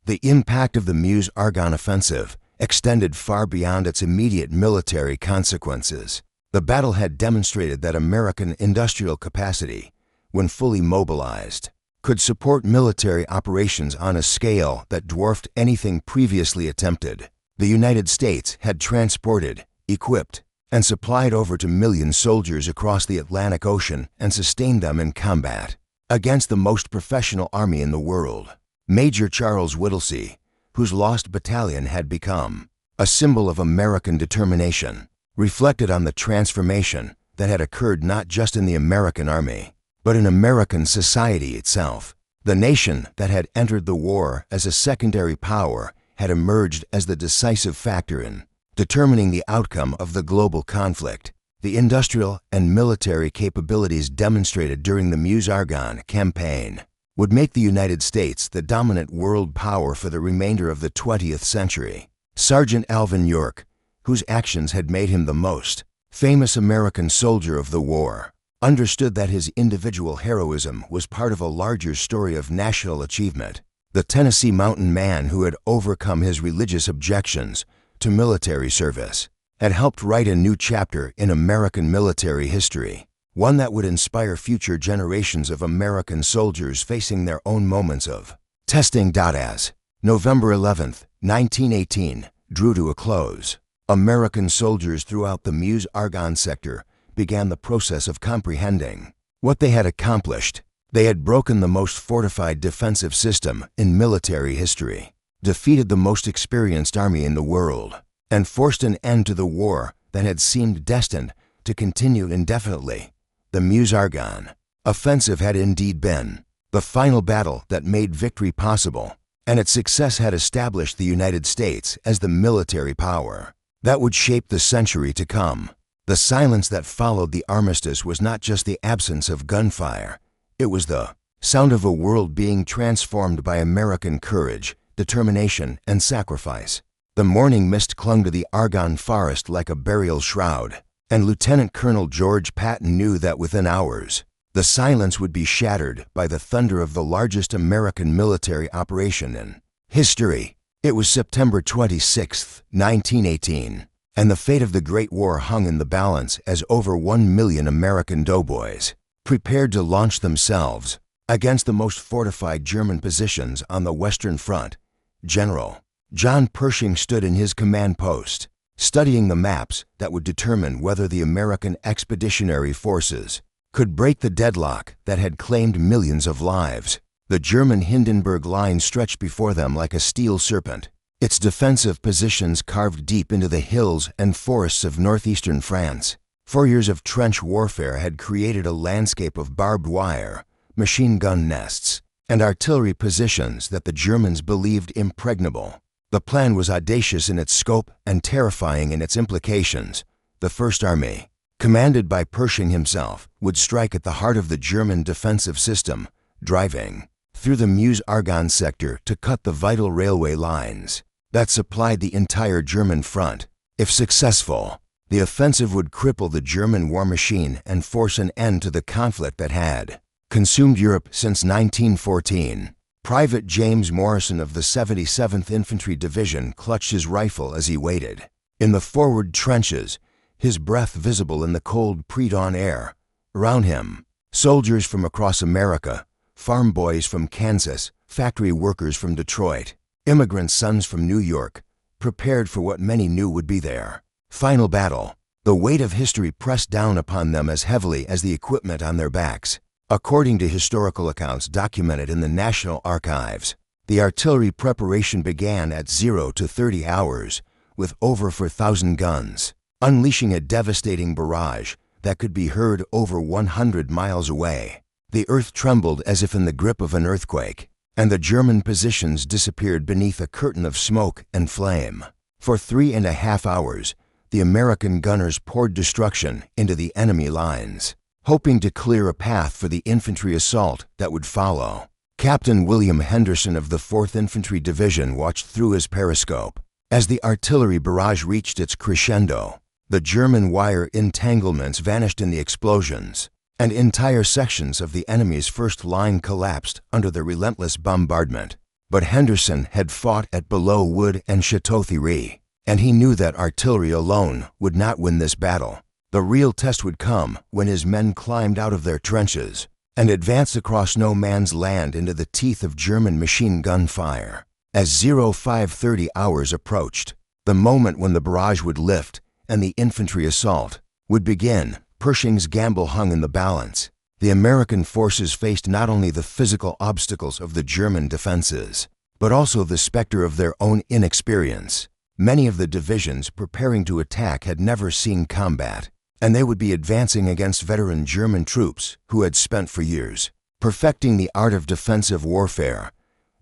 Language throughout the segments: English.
The impact of the Meuse-Argonne offensive extended far beyond its immediate military consequences. The battle had demonstrated that American industrial capacity, when fully mobilized, could support military operations on a scale that dwarfed anything previously attempted. The United States had transported, equipped, and supplied over 2 million soldiers across the Atlantic Ocean and sustained them in combat against the most professional army in the world. Major Charles Whittlesey, whose Lost Battalion had become a symbol of American determination, reflected on the transformation that had occurred not just in the American Army, but in American society itself. The nation that had entered the war as a secondary power had emerged as the decisive factor in determining the outcome of the global conflict. The industrial and military capabilities demonstrated during the Meuse-Argonne campaign would make the United States the dominant world power for the remainder of the 20th century. Sergeant Alvin York, whose actions had made him the most famous American soldier of the war, understood that his individual heroism was part of a larger story of national achievement. The Tennessee mountain man who had overcome his religious objections to military service had helped write a new chapter in American military history, one that would inspire future generations of American soldiers facing their own moments of testing. As November 11, 1918, drew to a close, American soldiers throughout the Meuse-Argonne sector began the process of comprehending what they had accomplished. They had broken the most fortified defensive system in military history, defeated the most experienced army in the world, and forced an end to the war that had seemed destined to continue indefinitely. The Meuse-Argonne offensive had indeed been the final battle that made victory possible, and its success had established the United States as the military power that would shape the century to come. The silence that followed the armistice was not just the absence of gunfire, it was the sound of a world being transformed by American courage, determination, and sacrifice. The morning mist clung to the Argonne forest like a burial shroud, and Lieutenant Colonel George Patton knew that within hours, the silence would be shattered by the thunder of the largest American military operation in history. It was September 26, 1918, and the fate of the Great War hung in the balance as over 1 million American doughboys prepared to launch themselves against the most fortified German positions on the Western Front. General John Pershing stood in his command post, studying the maps that would determine whether the American expeditionary forces could break the deadlock that had claimed millions of lives. The German Hindenburg line stretched before them like a steel serpent, its defensive positions carved deep into the hills and forests of northeastern France. 4 years of trench warfare had created a landscape of barbed wire, machine gun nests, and artillery positions that the Germans believed impregnable. The plan was audacious in its scope and terrifying in its implications. The First Army, commanded by Pershing himself, would strike at the heart of the German defensive system, driving through the Meuse-Argonne sector to cut the vital railway lines that supplied the entire German front. If successful, the offensive would cripple the German war machine and force an end to the conflict that had consumed Europe since 1914. Private James Morrison of the 77th Infantry Division clutched his rifle as he waited in the forward trenches, his breath visible in the cold pre-dawn air. Around him, soldiers from across America, farm boys from Kansas, factory workers from Detroit, immigrant sons from New York, prepared for what many knew would be their final battle. The weight of history pressed down upon them as heavily as the equipment on their backs. According to historical accounts documented in the National Archives, the artillery preparation began at 0 to 30 hours, with over 4,000 guns, unleashing a devastating barrage that could be heard over 100 miles away. The earth trembled as if in the grip of an earthquake, and the German positions disappeared beneath a curtain of smoke and flame. For 3.5 hours, the American gunners poured destruction into the enemy lines, hoping to clear a path for the infantry assault that would follow. Captain William Henderson of the 4th Infantry Division watched through his periscope. As the artillery barrage reached its crescendo, the German wire entanglements vanished in the explosions, and entire sections of the enemy's first line collapsed under the relentless bombardment. But Henderson had fought at Belleau Wood and Chateau Thierry, and he knew that artillery alone would not win this battle. The real test would come when his men climbed out of their trenches and advanced across no man's land into the teeth of German machine gun fire. As 0530 hours approached, the moment when the barrage would lift and the infantry assault would begin, Pershing's gamble hung in the balance. The American forces faced not only the physical obstacles of the German defenses, but also the specter of their own inexperience. Many of the divisions preparing to attack had never seen combat, and they would be advancing against veteran German troops who had spent for years perfecting the art of defensive warfare.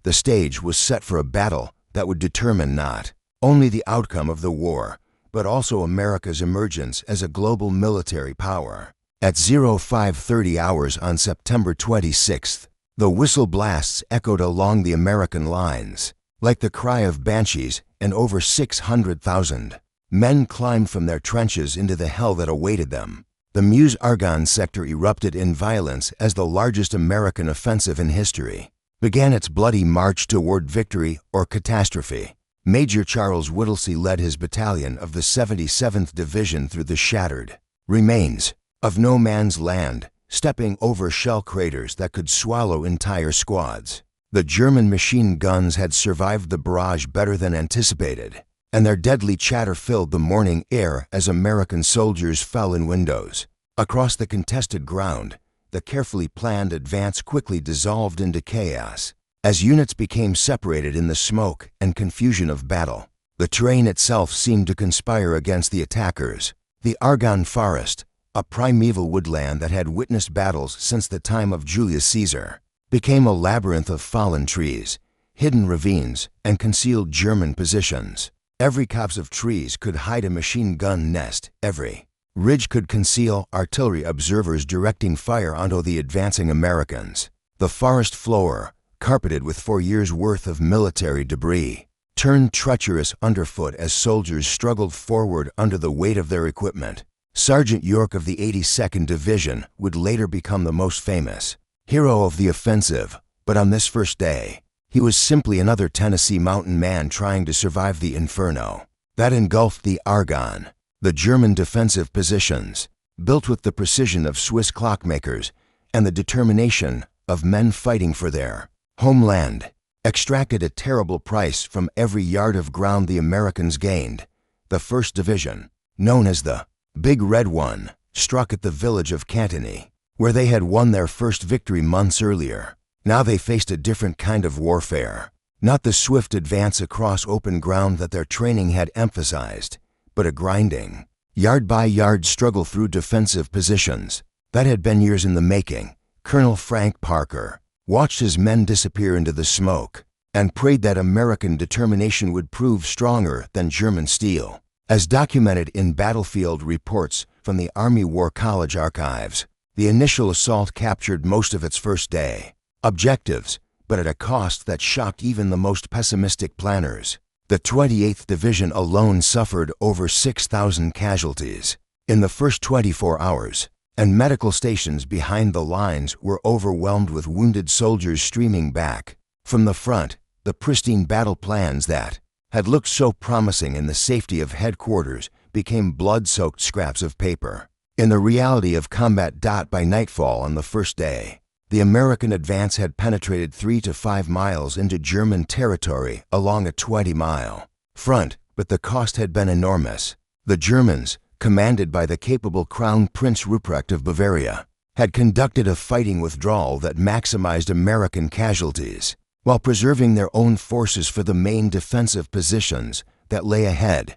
The stage was set for a battle that would determine not only the outcome of the war, but also America's emergence as a global military power. At 0530 hours on September 26th, the whistle blasts echoed along the American lines. Like the cry of banshees, and over 600,000 men climbed from their trenches into the hell that awaited them. The Meuse-Argonne sector erupted in violence as the largest American offensive in history began its bloody march toward victory or catastrophe. Major Charles Whittlesey led his battalion of the 77th Division through the shattered remains of no man's land, stepping over shell craters that could swallow entire squads. The German machine guns had survived the barrage better than anticipated, and their deadly chatter filled the morning air as American soldiers fell in windows. Across the contested ground, the carefully planned advance quickly dissolved into chaos. As units became separated in the smoke and confusion of battle, the terrain itself seemed to conspire against the attackers. The Argonne forest, a primeval woodland that had witnessed battles since the time of Julius Caesar, became a labyrinth of fallen trees, hidden ravines, and concealed German positions. Every copse of trees could hide a machine gun nest. Every ridge could conceal artillery observers directing fire onto the advancing Americans. The forest floor, carpeted with 4 years' worth of military debris, turned treacherous underfoot as soldiers struggled forward under the weight of their equipment. Sergeant York of the 82nd Division would later become the most famous hero of the offensive, but on this first day, he was simply another Tennessee mountain man trying to survive the inferno that engulfed the Argonne. The German defensive positions, built with the precision of Swiss clockmakers and the determination of men fighting for their homeland, extracted a terrible price from every yard of ground the Americans gained. The 1st Division, known as the Big Red One, struck at the village of Cantigny, where they had won their first victory months earlier. Now they faced a different kind of warfare, not the swift advance across open ground that their training had emphasized, but a grinding, yard-by-yard struggle through defensive positions that had been years in the making. Colonel Frank Parker watched his men disappear into the smoke and prayed that American determination would prove stronger than German steel. As documented in battlefield reports from the Army War College archives, the initial assault captured most of its first day objectives, but at a cost that shocked even the most pessimistic planners. The 28th Division alone suffered over 6,000 casualties in the first 24 hours, and medical stations behind the lines were overwhelmed with wounded soldiers streaming back from the front. The pristine battle plans that had looked so promising in the safety of headquarters became blood-soaked scraps of paper. In the reality of combat. By nightfall on the first day, the American advance had penetrated 3 to 5 miles into German territory along a 20-mile front, but the cost had been enormous. The Germans, commanded by the capable Crown Prince Ruprecht of Bavaria, had conducted a fighting withdrawal that maximized American casualties, while preserving their own forces for the main defensive positions that lay ahead.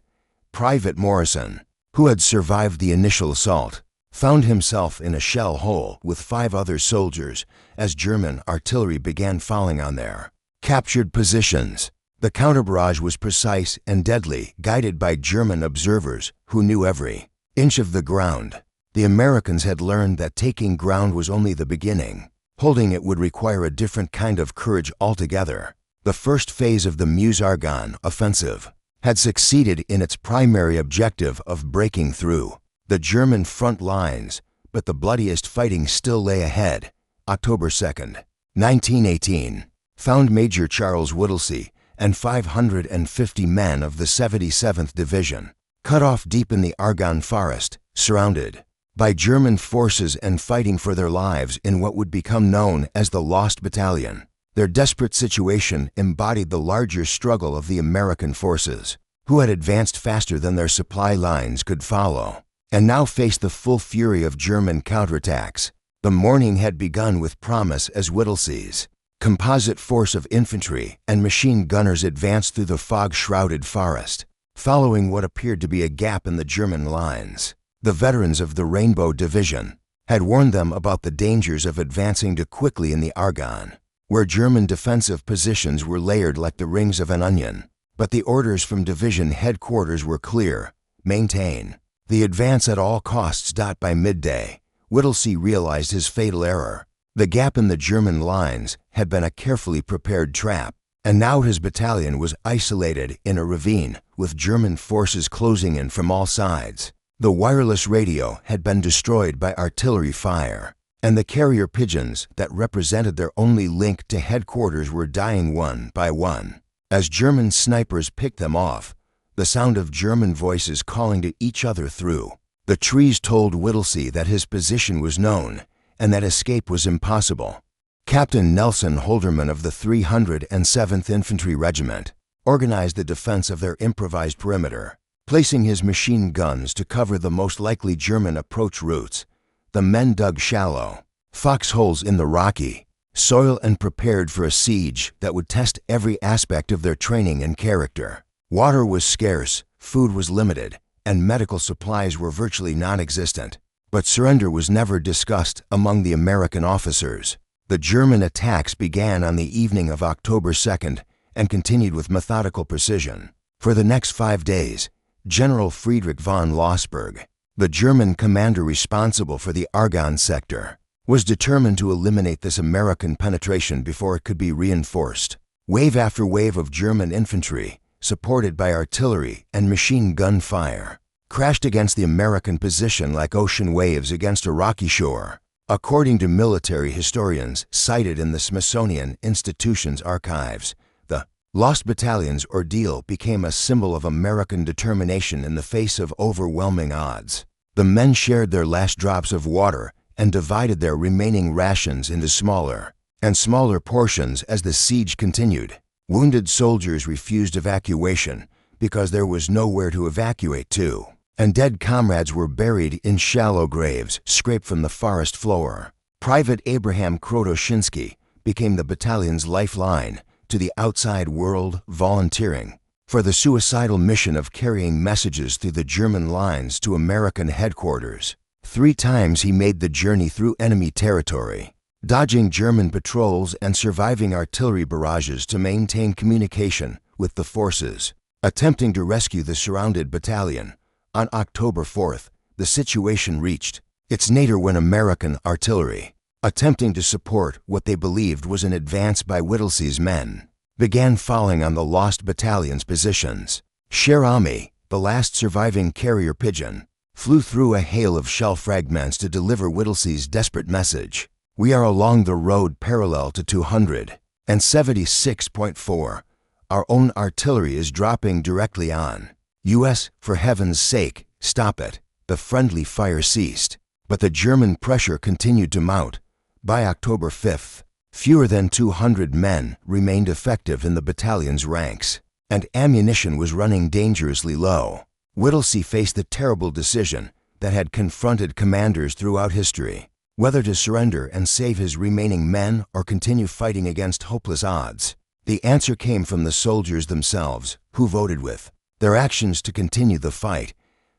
Private Morrison, who had survived the initial assault, found himself in a shell hole with 5 other soldiers as German artillery began falling on their captured positions. The counterbarrage was precise and deadly, guided by German observers who knew every inch of the ground. The Americans had learned that taking ground was only the beginning. Holding it would require a different kind of courage altogether. The first phase of the Meuse-Argonne offensive had succeeded in its primary objective of breaking through the German front lines, but the bloodiest fighting still lay ahead. October 2nd, 1918. found Major Charles Whittlesey and 550 men of the 77th Division, cut off deep in the Argonne forest, surrounded by German forces and fighting for their lives in what would become known as the Lost Battalion. Their desperate situation embodied the larger struggle of the American forces, who had advanced faster than their supply lines could follow, and now faced the full fury of German counterattacks. The morning had begun with promise as Whittlesey's composite force of infantry and machine gunners advanced through the fog-shrouded forest, following what appeared to be a gap in the German lines. The veterans of the Rainbow Division had warned them about the dangers of advancing too quickly in the Argonne, where German defensive positions were layered like the rings of an onion. But the orders from division headquarters were clear: maintain the advance at all costs. By midday, Whittlesey realized his fatal error. The gap in the German lines had been a carefully prepared trap, and now his battalion was isolated in a ravine with German forces closing in from all sides. The wireless radio had been destroyed by artillery fire, and the carrier pigeons that represented their only link to headquarters were dying one by one. As German snipers picked them off, the sound of German voices calling to each other through the trees told Whittlesey that his position was known and that escape was impossible. Captain Nelson Holderman of the 307th Infantry Regiment organized the defense of their improvised perimeter, placing his machine guns to cover the most likely German approach routes. The men dug shallow foxholes in the rocky soil and prepared for a siege that would test every aspect of their training and character. Water was scarce, food was limited, and medical supplies were virtually non-existent. But surrender was never discussed among the American officers. The German attacks began on the evening of October 2nd and continued with methodical precision. For the next 5 days, General Friedrich von Lossberg, the German commander responsible for the Argonne sector, was determined to eliminate this American penetration before it could be reinforced. Wave after wave of German infantry, supported by artillery and machine gun fire, crashed against the American position like ocean waves against a rocky shore. According to military historians cited in the Smithsonian Institution's archives, the Lost Battalion's ordeal became a symbol of American determination in the face of overwhelming odds. The men shared their last drops of water and divided their remaining rations into smaller and smaller portions as the siege continued. Wounded soldiers refused evacuation because there was nowhere to evacuate to, and dead comrades were buried in shallow graves scraped from the forest floor. Private Abraham Krotoshinsky became the battalion's lifeline to the outside world, volunteering for the suicidal mission of carrying messages through the German lines to American headquarters. 3 times he made the journey through enemy territory, dodging German patrols and surviving artillery barrages to maintain communication with the forces, attempting to rescue the surrounded battalion. On October 4th, the situation reached its nadir when American artillery, attempting to support what they believed was an advance by Whittlesey's men, began falling on the Lost Battalion's positions. Cher Ami, the last surviving carrier pigeon, flew through a hail of shell fragments to deliver Whittlesey's desperate message: "We are along the road parallel to 276.4. Our own artillery is dropping directly on U.S. For heaven's sake, stop it." The friendly fire ceased, but the German pressure continued to mount. By October 5th, fewer than 200 men remained effective in the battalion's ranks, and ammunition was running dangerously low. Whittlesey faced the terrible decision that had confronted commanders throughout history: whether to surrender and save his remaining men or continue fighting against hopeless odds. The answer came from the soldiers themselves, who voted with their actions to continue the fight.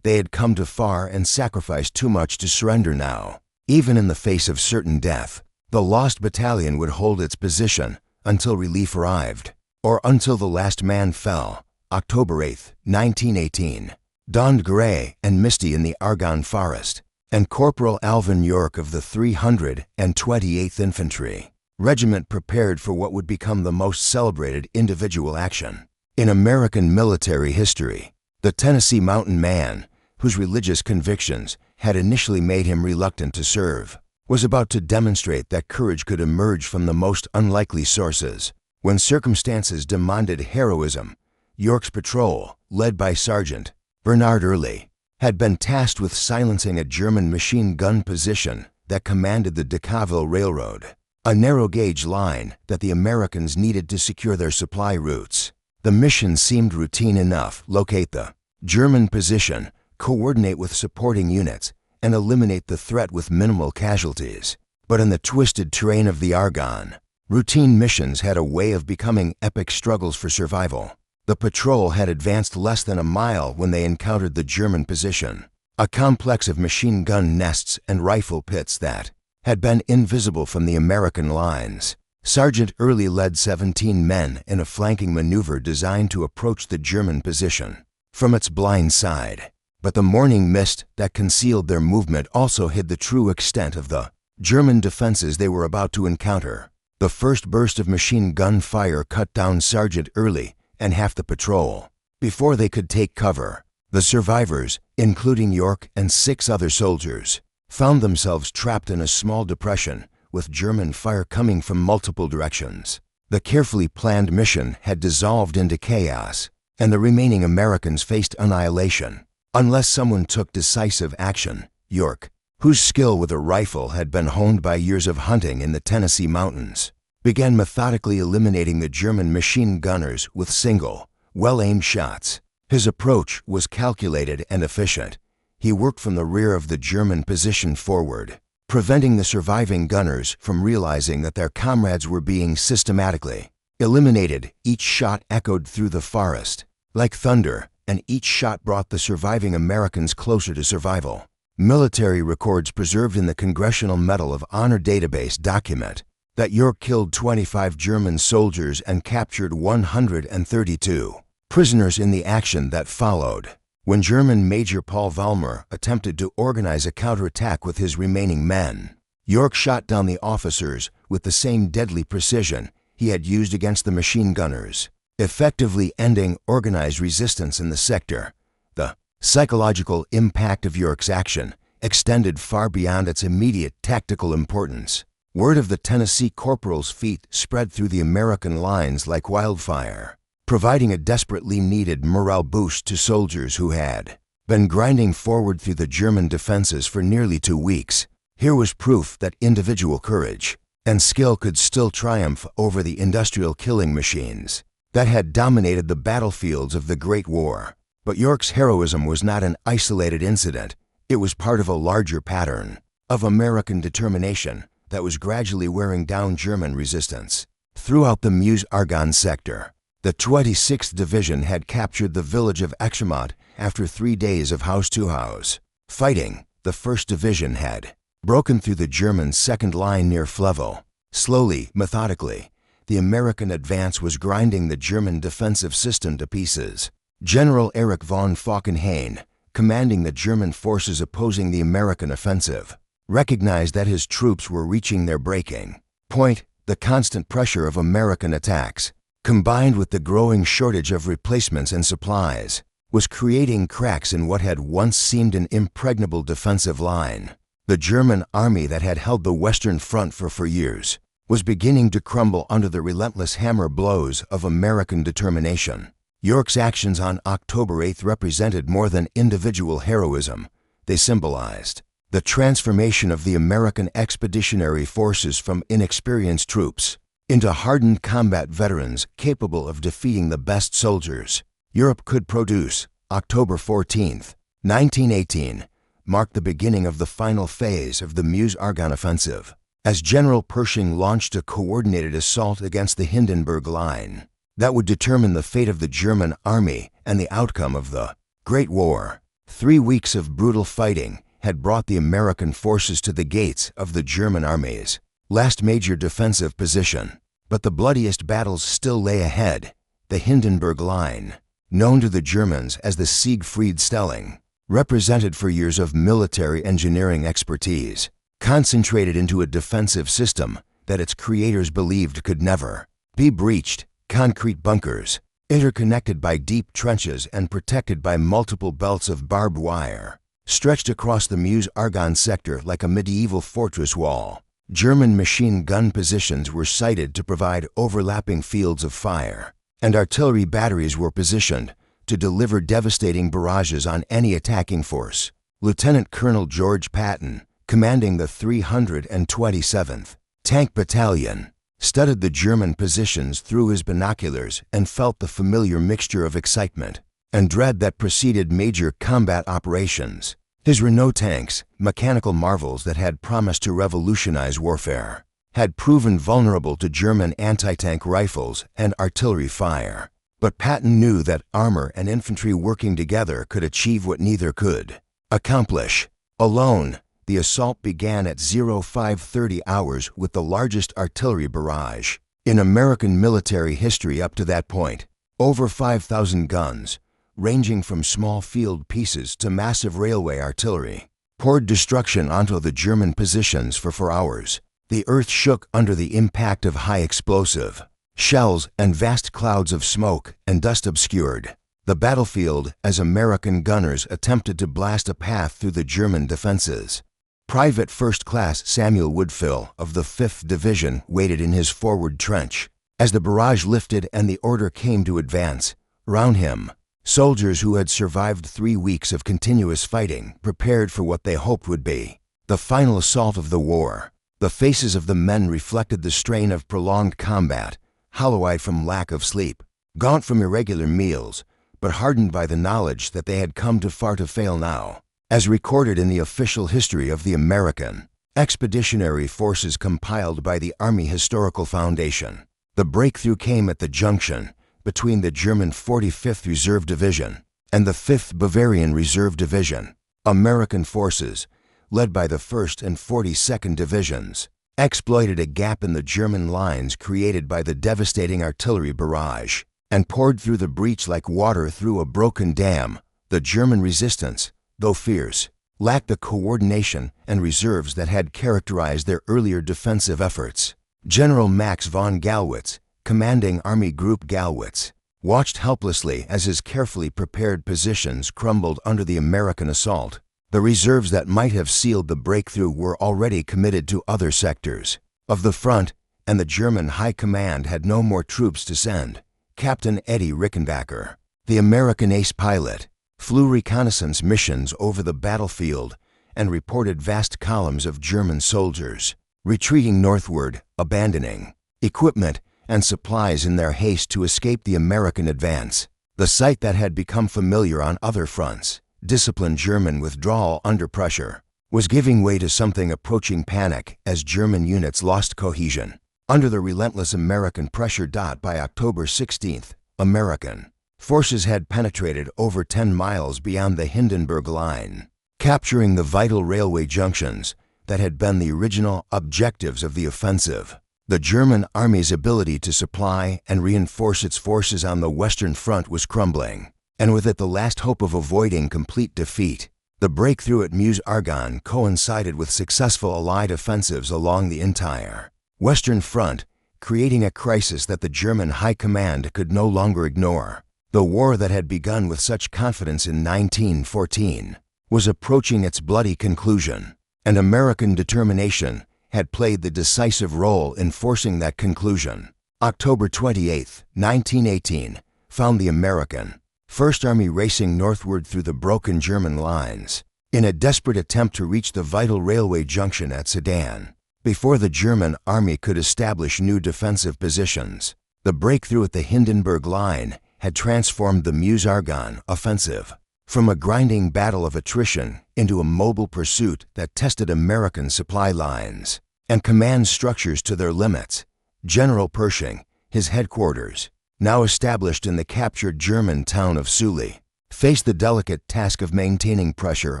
They had come too far and sacrificed too much to surrender now. Even in the face of certain death, the Lost Battalion would hold its position until relief arrived, or until the last man fell. October 8, 1918. Dawned gray and misty in the Argonne forest, and Corporal Alvin York of the 328th Infantry Regiment prepared for what would become the most celebrated individual action in American military history. The Tennessee Mountain Man, whose religious convictions had initially made him reluctant to serve, was about to demonstrate that courage could emerge from the most unlikely sources. When circumstances demanded heroism, York's patrol, led by Sergeant Bernard Early, had been tasked with silencing a German machine gun position that commanded the Decauville Railroad, a narrow-gauge line that the Americans needed to secure their supply routes. The mission seemed routine enough: locate the German position, coordinate with supporting units, and eliminate the threat with minimal casualties. But in the twisted terrain of the Argonne, routine missions had a way of becoming epic struggles for survival. The patrol had advanced less than a mile when they encountered the German position, a complex of machine gun nests and rifle pits that had been invisible from the American lines. Sergeant Early led 17 men in a flanking maneuver designed to approach the German position from its blind side. But the morning mist that concealed their movement also hid the true extent of the German defenses they were about to encounter. The first burst of machine gun fire cut down Sergeant Early and half the patrol. Before they could take cover, the survivors, including York and 6 other soldiers, found themselves trapped in a small depression with German fire coming from multiple directions. The carefully planned mission had dissolved into chaos, and the remaining Americans faced annihilation unless someone took decisive action. York, whose skill with a rifle had been honed by years of hunting in the Tennessee mountains, began methodically eliminating the German machine gunners with single, well-aimed shots. His approach was calculated and efficient. He worked from the rear of the German position forward, preventing the surviving gunners from realizing that their comrades were being systematically eliminated. Each shot echoed through the forest like thunder, and each shot brought the surviving Americans closer to survival. Military records preserved in the Congressional Medal of Honor database document that York killed 25 German soldiers and captured 132 prisoners in the action that followed. When German Major Paul Valmer attempted to organize a counterattack with his remaining men, York shot down the officers with the same deadly precision he had used against the machine gunners, effectively ending organized resistance in the sector. The psychological impact of York's action extended far beyond its immediate tactical importance. Word of the Tennessee corporal's feat spread through the American lines like wildfire, providing a desperately needed morale boost to soldiers who had been grinding forward through the German defenses for nearly 2 weeks. Here was proof that individual courage and skill could still triumph over the industrial killing machines that had dominated the battlefields of the Great War. But York's heroism was not an isolated incident. It was part of a larger pattern of American determination that was gradually wearing down German resistance. Throughout the Meuse-Argonne sector, the 26th Division had captured the village of Extremont after 3 days of house-to-house fighting. The 1st Division had broken through the German second line near Fleville. Slowly, methodically, the American advance was grinding the German defensive system to pieces. General Erich von Falkenhayn, commanding the German forces opposing the American offensive, recognized that his troops were reaching their breaking point. The constant pressure of American attacks, combined with the growing shortage of replacements and supplies, was creating cracks in what had once seemed an impregnable defensive line. The German army that had held the Western Front for years was beginning to crumble under the relentless hammer blows of American determination. York's actions on October 8th represented more than individual heroism. They symbolized the transformation of the American expeditionary forces from inexperienced troops into hardened combat veterans capable of defeating the best soldiers Europe could produce. October 14th, 1918, marked the beginning of the final phase of the Meuse-Argonne offensive, as General Pershing launched a coordinated assault against the Hindenburg line that would determine the fate of the German army and the outcome of the Great War. 3 weeks of brutal fighting had brought the American forces to the gates of the German army's last major defensive position. But the bloodiest battles still lay ahead. The Hindenburg Line, known to the Germans as the Siegfried Stellung, represented for years of military engineering expertise, concentrated into a defensive system that its creators believed could never be breached. Concrete bunkers, interconnected by deep trenches and protected by multiple belts of barbed wire, stretched across the Meuse-Argonne sector like a medieval fortress wall. German machine gun positions were sited to provide overlapping fields of fire, and artillery batteries were positioned to deliver devastating barrages on any attacking force. Lieutenant Colonel George Patton, commanding the 327th Tank Battalion, studied the German positions through his binoculars and felt the familiar mixture of excitement and dread that preceded major combat operations. His Renault tanks, mechanical marvels that had promised to revolutionize warfare, had proven vulnerable to German anti-tank rifles and artillery fire. But Patton knew that armor and infantry working together could achieve what neither could accomplish alone. The assault began at 0530 hours with the largest artillery barrage in American military history up to that point. Over 5,000 guns, ranging from small field pieces to massive railway artillery, poured destruction onto the German positions for 4 hours. The earth shook under the impact of high explosive shells, and vast clouds of smoke and dust obscured the battlefield as American gunners attempted to blast a path through the German defenses. Private First Class Samuel Woodfill of the 5th Division waited in his forward trench as the barrage lifted and the order came to advance. Around him, soldiers who had survived 3 weeks of continuous fighting prepared for what they hoped would be the final assault of the war. The faces of the men reflected the strain of prolonged combat, hollow-eyed from lack of sleep, gaunt from irregular meals, but hardened by the knowledge that they had come too far to fail now. As recorded in the official history of the American Expeditionary Forces compiled by the Army Historical Foundation, the breakthrough came at the junction between the German 45th Reserve Division and the 5th Bavarian Reserve Division. American forces, led by the 1st and 42nd Divisions, exploited a gap in the German lines created by the devastating artillery barrage and poured through the breach like water through a broken dam. The German resistance, though fierce, lacked the coordination and reserves that had characterized their earlier defensive efforts. General Max von Gallwitz, commanding Army Group Gallwitz, watched helplessly as his carefully prepared positions crumbled under the American assault. The reserves that might have sealed the breakthrough were already committed to other sectors of the front, and the German High Command had no more troops to send. Captain Eddie Rickenbacker, the American ace pilot, flew reconnaissance missions over the battlefield and reported vast columns of German soldiers retreating northward, abandoning equipment and supplies in their haste to escape the American advance. The sight that had become familiar on other fronts, disciplined German withdrawal under pressure, was giving way to something approaching panic as German units lost cohesion under the relentless American pressure. By October 16th, American forces had penetrated over 10 miles beyond the Hindenburg line, capturing the vital railway junctions that had been the original objectives of the offensive. The German army's ability to supply and reinforce its forces on the Western Front was crumbling, and with it the last hope of avoiding complete defeat. The breakthrough at Meuse, Argonne coincided with successful Allied offensives along the entire Western Front, creating a crisis that the German High Command could no longer ignore. The war that had begun with such confidence in 1914 was approaching its bloody conclusion, and American determination had played the decisive role in forcing that conclusion. October 28, 1918, found the American First Army racing northward through the broken German lines in a desperate attempt to reach the vital railway junction at Sedan before the German army could establish new defensive positions. The breakthrough at the Hindenburg line had transformed the Meuse-Argonne offensive from a grinding battle of attrition into a mobile pursuit that tested American supply lines and command structures to their limits. General Pershing, his headquarters, now established in the captured German town of Sully, faced the delicate task of maintaining pressure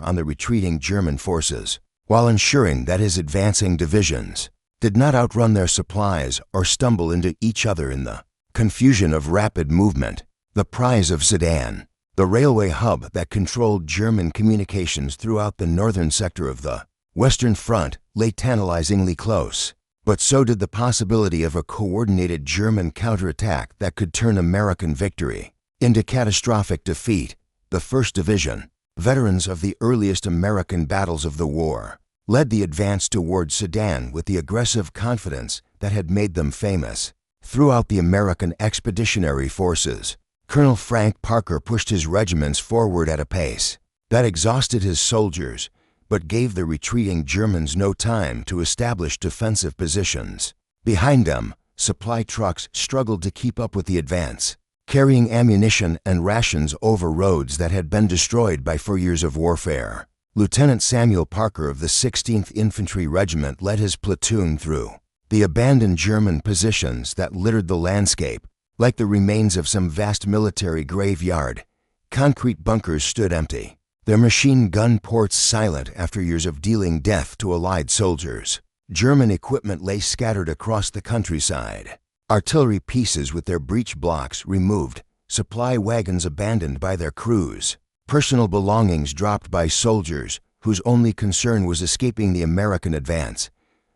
on the retreating German forces while ensuring that his advancing divisions did not outrun their supplies or stumble into each other in the confusion of rapid movement. The prize of Sedan, the railway hub that controlled German communications throughout the northern sector of the Western Front, lay tantalizingly close. But so did the possibility of a coordinated German counterattack that could turn American victory into catastrophic defeat. The 1st Division, veterans of the earliest American battles of the war, led the advance toward Sedan with the aggressive confidence that had made them famous. Throughout the American Expeditionary Forces, Colonel Frank Parker pushed his regiments forward at a pace that exhausted his soldiers, but gave the retreating Germans no time to establish defensive positions. Behind them, supply trucks struggled to keep up with the advance, carrying ammunition and rations over roads that had been destroyed by 4 years of warfare. Lieutenant Samuel Parker of the 16th Infantry Regiment led his platoon through the abandoned German positions that littered the landscape. Like the remains of some vast military graveyard, concrete bunkers stood empty, their machine gun ports silent after years of dealing death to Allied soldiers. German equipment lay scattered across the countryside, artillery pieces with their breech blocks removed, supply wagons abandoned by their crews, personal belongings dropped by soldiers whose only concern was escaping the American advance.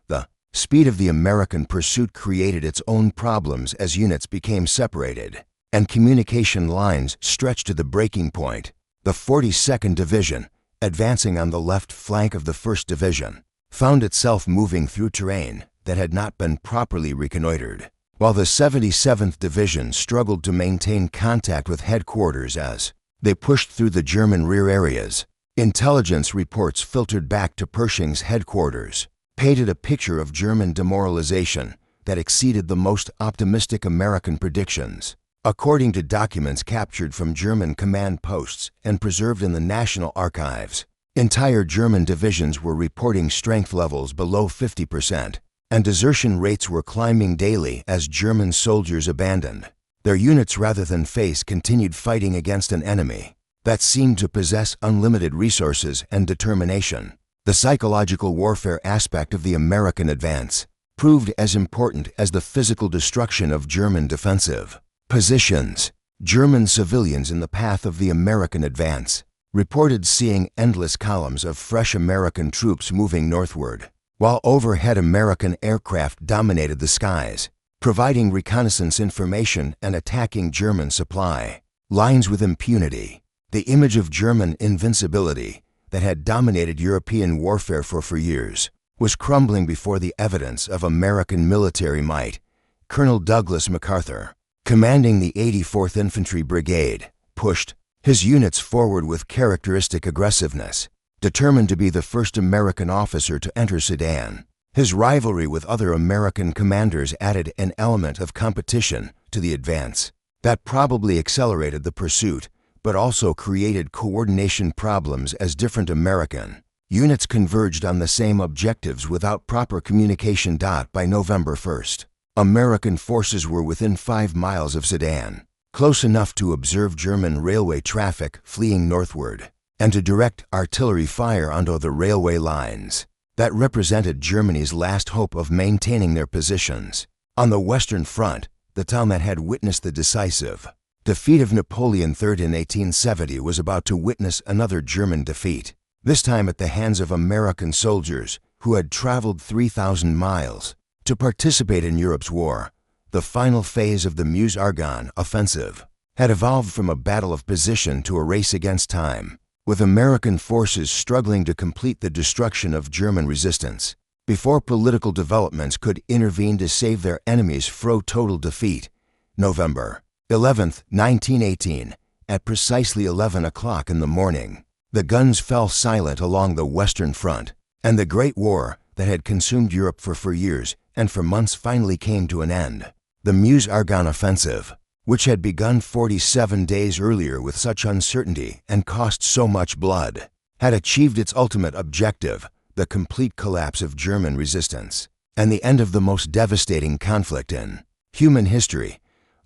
The speed of the American pursuit created its own problems as units became separated, and communication lines stretched to the breaking point. The 42nd Division, advancing on the left flank of the 1st Division, found itself moving through terrain that had not been properly reconnoitered, while the 77th Division struggled to maintain contact with headquarters as they pushed through the German rear areas. Intelligence reports filtered back to Pershing's headquarters painted a picture of German demoralization that exceeded the most optimistic American predictions. According to documents captured from German command posts and preserved in the National Archives, entire German divisions were reporting strength levels below 50%, and desertion rates were climbing daily as German soldiers abandoned their units rather than face continued fighting against an enemy that seemed to possess unlimited resources and determination. The psychological warfare aspect of the American advance proved as important as the physical destruction of German defensive positions. German civilians in the path of the American advance reported seeing endless columns of fresh American troops moving northward, while overhead American aircraft dominated the skies, providing reconnaissance information and attacking German supply lines with impunity. The image of German invincibility that had dominated European warfare for years was crumbling before the evidence of American military might. Colonel Douglas MacArthur, commanding the 84th Infantry Brigade, pushed his units forward with characteristic aggressiveness, determined to be the first American officer to enter Sedan. His rivalry with other American commanders added an element of competition to the advance that probably accelerated the pursuit, but also created coordination problems as different American units converged on the same objectives without proper communication. By November 1st, American forces were within 5 miles of Sedan, close enough to observe German railway traffic fleeing northward, and to direct artillery fire onto the railway lines that represented Germany's last hope of maintaining their positions. On the Western Front, the town that had witnessed the decisive defeat of Napoleon III in 1870 was about to witness another German defeat, this time at the hands of American soldiers who had traveled 3,000 miles to participate in Europe's war. The final phase of the Meuse-Argonne offensive had evolved from a battle of position to a race against time, with American forces struggling to complete the destruction of German resistance before political developments could intervene to save their enemies from total defeat. November 11th, 1918, at precisely 11 o'clock in the morning, the guns fell silent along the Western Front, and the Great War that had consumed Europe for years and for months finally came to an end. The Meuse-Argonne offensive, which had begun 47 days earlier with such uncertainty and cost so much blood, had achieved its ultimate objective, the complete collapse of German resistance, and the end of the most devastating conflict in human history.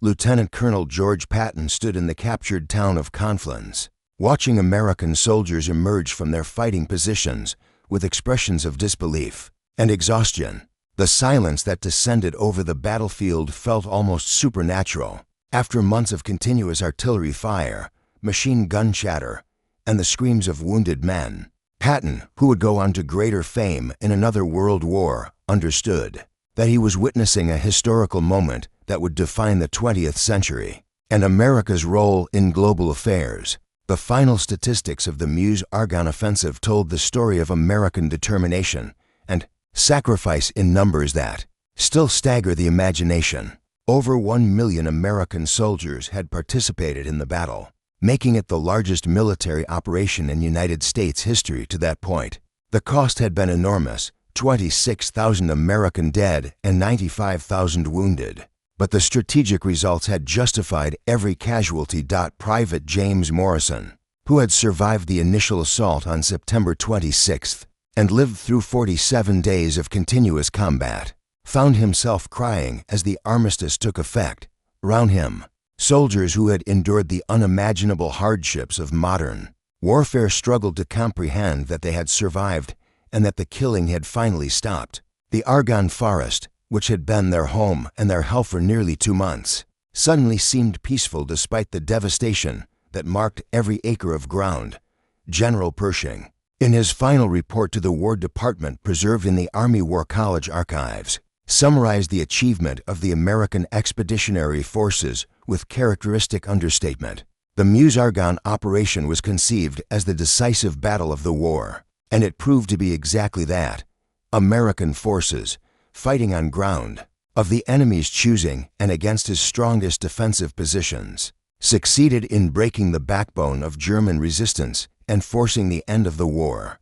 Lieutenant Colonel George Patton stood in the captured town of Conflans, watching American soldiers emerge from their fighting positions with expressions of disbelief and exhaustion. The silence that descended over the battlefield felt almost supernatural. After months of continuous artillery fire, machine gun chatter, and the screams of wounded men, Patton, who would go on to greater fame in another world war, understood that he was witnessing a historical moment that would define the 20th century and America's role in global affairs. The final statistics of the Meuse-Argonne offensive told the story of American determination and sacrifice in numbers that still stagger the imagination. Over 1 million American soldiers had participated in the battle, making it the largest military operation in United States history to that point. The cost had been enormous, 26,000 American dead and 95,000 wounded. But the strategic results had justified every casualty. Private James Morrison, who had survived the initial assault on September 26th and lived through 47 days of continuous combat, found himself crying as the armistice took effect. Around him, soldiers who had endured the unimaginable hardships of modern warfare struggled to comprehend that they had survived and that the killing had finally stopped. The Argonne forest, which had been their home and their hell for nearly 2 months, suddenly seemed peaceful despite the devastation that marked every acre of ground. General Pershing, in his final report to the War Department preserved in the Army War College archives, summarized the achievement of the American Expeditionary Forces with characteristic understatement. The Meuse-Argonne operation was conceived as the decisive battle of the war, and it proved to be exactly that. American forces, fighting on ground of the enemy's choosing and against his strongest defensive positions, succeeded in breaking the backbone of German resistance and forcing the end of the war.